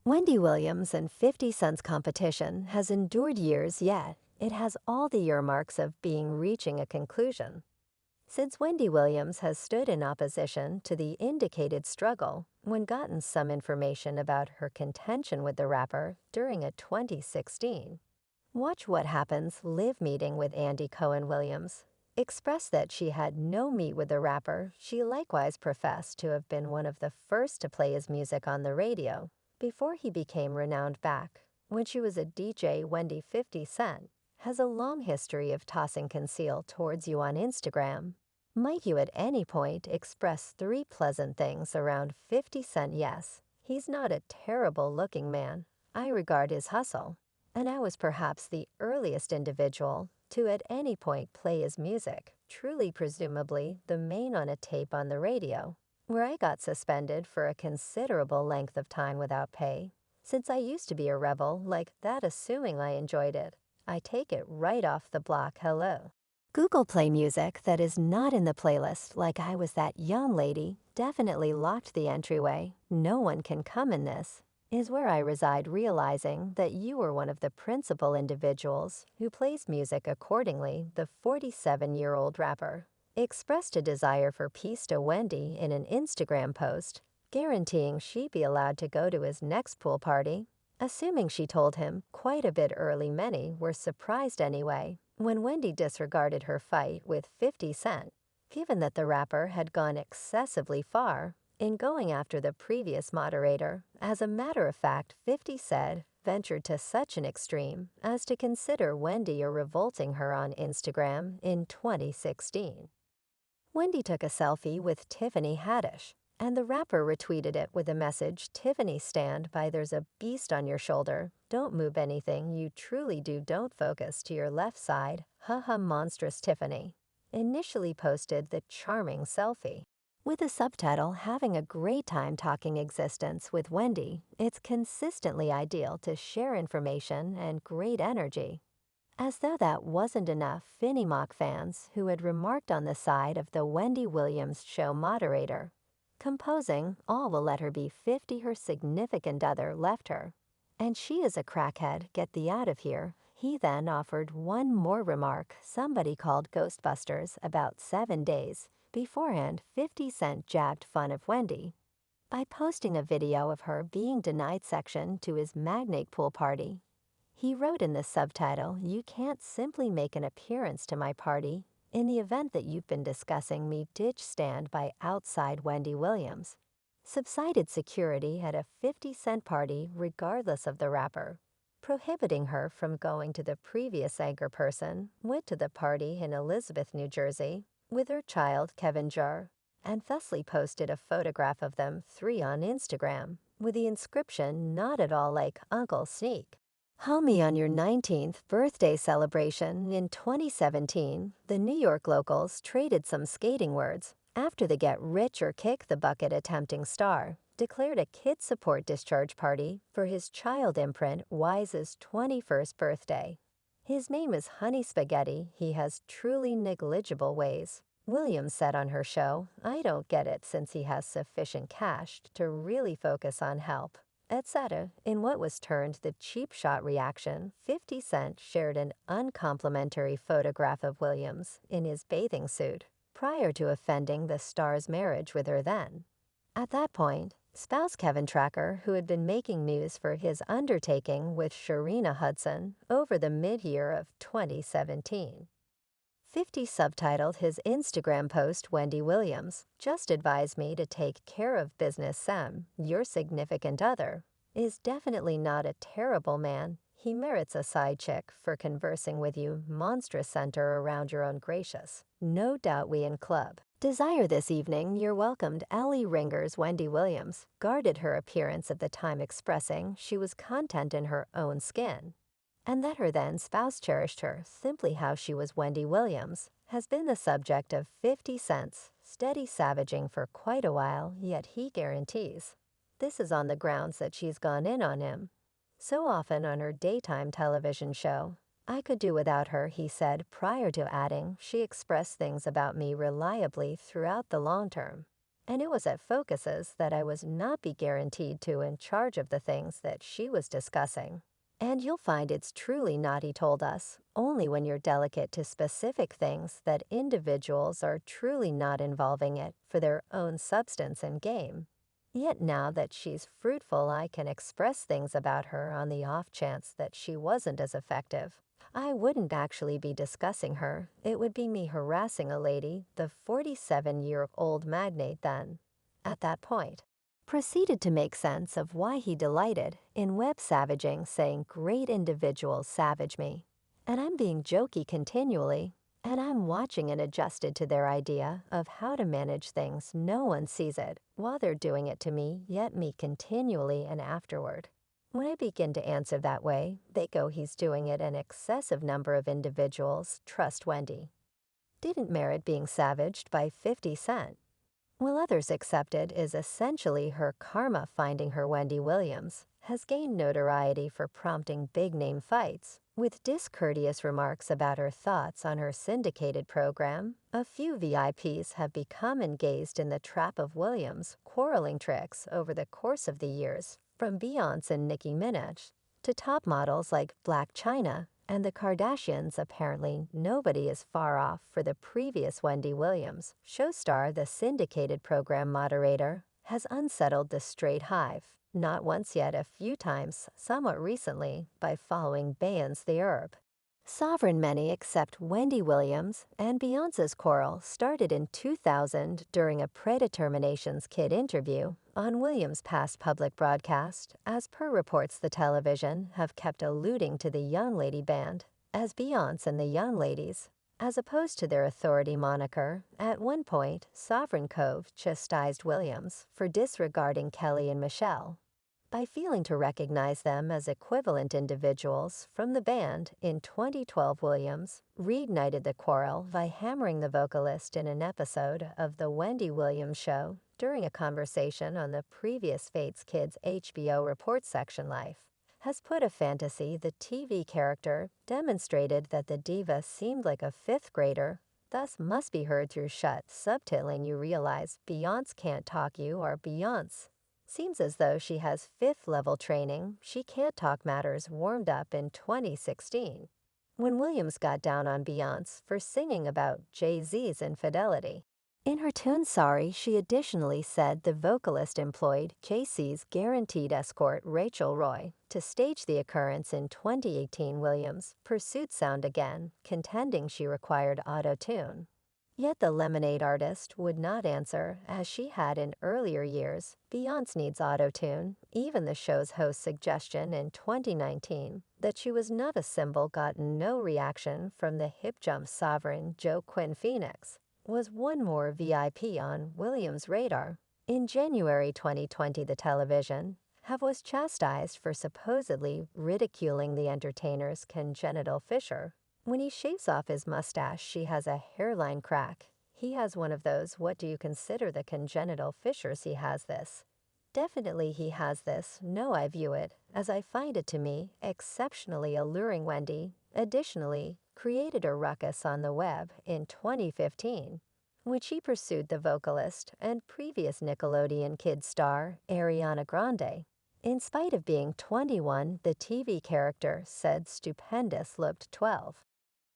Wendy Williams and 50 Cent's competition has endured years, yet it has all the earmarks of being reaching a conclusion. Since Wendy Williams has stood in opposition to the indicated struggle when gotten some information about her contention with the rapper during a 2016 Watch What Happens live meeting with Andy Cohen Williams, expressed that she had no meet with the rapper. She likewise professed to have been one of the first to play his music on the radio before he became renowned back when she was a DJ. Wendy 50 Cent has a long history of tossing conceal towards you on Instagram. Might you at any point express three pleasant things around 50 Cent? Yes, he's not a terrible looking man. I regard his hustle, and I was perhaps the earliest individual to at any point play his music, truly presumably the main on a tape on the radio, where I got suspended for a considerable length of time without pay. Since I used to be a rebel like that, assuming I enjoyed it, I take it right off the block. Hello. Google Play music that is not in the playlist like I was that young lady definitely locked the entryway. No one can come in this is where I reside, realizing that you were one of the principal individuals who plays music accordingly. The 47-year-old rapper expressed a desire for peace to Wendy in an Instagram post, guaranteeing she'd be allowed to go to his next pool party, assuming she told him quite a bit early. Many were surprised anyway when Wendy disregarded her fight with 50 Cent, given that the rapper had gone excessively far in going after the previous moderator. As a matter of fact, 50 said ventured to such an extreme as to consider Wendy or revolting her on Instagram in 2016. Wendy took a selfie with Tiffany Haddish, and the rapper retweeted it with a message, "Tiffany, stand by, there's a beast on your shoulder. Don't move anything you truly do. Don't focus to your left side. Haha, monstrous." Tiffany initially posted the charming selfie with the subtitle, "Having a great time talking existence with Wendy. It's consistently ideal to share information and great energy." As though that wasn't enough, Finny Mock fans who had remarked on the side of the Wendy Williams show moderator, composing, "All will let her be 50, her significant other left her, and she is a crackhead, get thee out of here." He then offered one more remark. Somebody called Ghostbusters about 7 days beforehand. 50 Cent jabbed fun of Wendy by posting a video of her being denied section to his magnate pool party. He wrote in the subtitle, "You can't simply make an appearance to my party in the event that you've been discussing me. Ditch stand by outside." Wendy Williams subsided security at a 50 Cent party regardless of the rapper, prohibiting her from going to the previous anchor person, went to the party in Elizabeth, New Jersey, with her child Kevin Jar, and thusly posted a photograph of them three on Instagram with the inscription, "Not at all like Uncle Sneak. Homie, on your 19th birthday celebration." In 2017, the New York locals traded some skating words after the get rich or kick the bucket attempting star declared a kid support discharge party for his child imprint Wise's 21st birthday. "His name is Honey Spaghetti. He has truly negligible ways," Williams said on her show. "I don't get it, since he has sufficient cash to really focus on help," etc. In what was termed the cheap shot reaction, 50 Cent shared an uncomplimentary photograph of Williams in his bathing suit prior to offending the star's marriage with her then. At that point, spouse Kevin Tracker, who had been making news for his undertaking with Sharina Hudson over the mid-year of 2017. 50 subtitled his Instagram post, "Wendy Williams just advised me to take care of business. Sam, your significant other, is definitely not a terrible man. He merits a side chick for conversing with you. Monstrous center around your own gracious. No doubt we in club desire this evening. You're welcomed." Ellie Ringer's Wendy Williams guarded her appearance at the time, expressing she was content in her own skin, and that her then spouse cherished her. Simply how she was Wendy Williams has been the subject of 50 Cent's steady savaging for quite a while, yet he guarantees this is on the grounds that she's gone in on him so often on her daytime television show. "I could do without her," he said, prior to adding, "She expressed things about me reliably throughout the long term, and it was at focuses that I was not be guaranteed to in charge of the things that she was discussing. And you'll find it's truly not, he told us, only when you're delicate to specific things that individuals are truly not involving it for their own substance and game. Yet now that she's fruitful, I can express things about her on the off chance that she wasn't as effective. I wouldn't actually be discussing her. It would be me harassing a lady, the 47-year-old magnate then. At that point, proceeded to make sense of why he delighted in web savaging, saying great individuals savage me. And I'm being jokey continually, and I'm watching and adjusted to their idea of how to manage things. No one sees it while they're doing it to me, yet me continually and afterward. When I begin to answer that way, they go, he's doing it an excessive number of individuals. Trust Wendy. Didn't merit being savaged by 50 Cent. While others accepted is essentially her karma. Finding her, Wendy Williams has gained notoriety for prompting big-name fights, with discourteous remarks about her thoughts on her syndicated program. A few VIPs have become engaged in the trap of Williams' quarreling tricks over the course of the years, from Beyonce and Nicki Minaj to top models like Blac Chyna and the Kardashians. Apparently, nobody is far off for the previous Wendy Williams. Show star, the syndicated program moderator, has unsettled the straight hive, not once yet, a few times, somewhat recently, by following Bans the Herb. Sovereign many except Wendy Williams and Beyonce's quarrel started in 2000 during a Predeterminations Kid interview on Williams' past public broadcast. As per reports, the television have kept alluding to the Young Lady Band as Beyonce and the Young Ladies, as opposed to their authority moniker. At one point, Sovereign Cove chastised Williams for disregarding Kelly and Michelle by failing to recognize them as equivalent individuals from the band. In 2012, Williams reignited the quarrel by hammering the vocalist in an episode of The Wendy Williams Show during a conversation on the previous Fates Kids HBO Report section. Life has put a fantasy. The TV character demonstrated that the diva seemed like a fifth grader, thus must be heard through shut subtitling. You realize Beyonce can't talk. You are Beyonce. Seems as though she has fifth-level training. She can't talk matters warmed up in 2016, when Williams got down on Beyonce for singing about Jay-Z's infidelity. In her tune Sorry, she additionally said the vocalist employed Jay-Z's guaranteed escort Rachel Roy to stage the occurrence. In 2018, Williams pursued sound again, contending she required auto-tune. Yet the Lemonade artist would not answer, as she had in earlier years. Beyonce needs auto-tune. Even the show's host's suggestion in 2019 that she was not a symbol got no reaction from the hip jump sovereign Joaquin Phoenix, was one more VIP on Williams' radar. In January 2020, the television was chastised for supposedly ridiculing the entertainer's congenital fissure. When he shaves off his mustache, she has a hairline crack. He has one of those. What do you consider the congenital fissures? He has this. Definitely he has this. No, I view it as I find it to me exceptionally alluring. Wendy additionally created a ruckus on the web in 2015, which she pursued the vocalist and previous Nickelodeon kid star Ariana Grande. In spite of being 21, the TV character said stupendous looked 12.